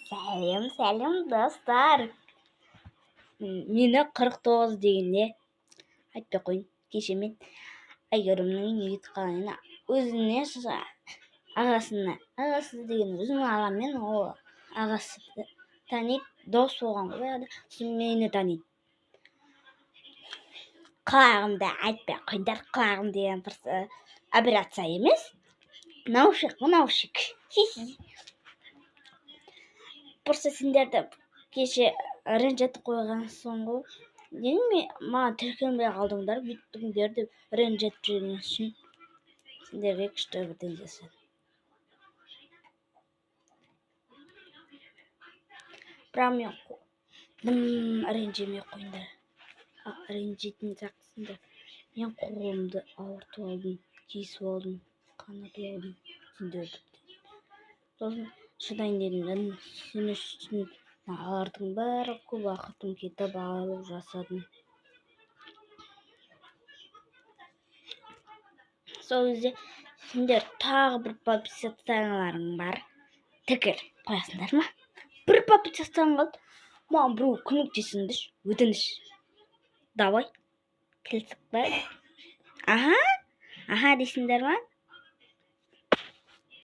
Сәлем достар. Мені 49 дегенде айтпай қойын. Кеше мен Әйгерімнің үйіне кетіп қалғанына өзіне ағасы деген өзінің ағаммен ол ағасы таниды, дос болған ғой, сосын мені таниды. Құлағымда айтпай қойыңдар, құлағым деген просто операция емес, наушник. Просто сендерді кеше ренжітіп қойған соң ғой, неге маған тіркелмей қалдыңдар, бүйттіңдер деп ренжітіп жүрген үшін сендерге күшті бірден жасадым. Бірақ мен ренжімей қойыңдар. Ренжитін жақсыңдар. Мен қолымды ауыртып алдым, кесіп алдым, қанатып алдым сендерді. Сосын шыдайын дедім, сен үшін алардың бәрі көп уақытым кетіп алып жасадым. Сол кезде сендер тағы бір подписчиктерің бар. Тікір қоясыңдар ма? Бір подписчиктерің қалды. Маған біреу көмектесіңдерші, өтініш. Давай, келістік па? Аха дейсіңдер ма?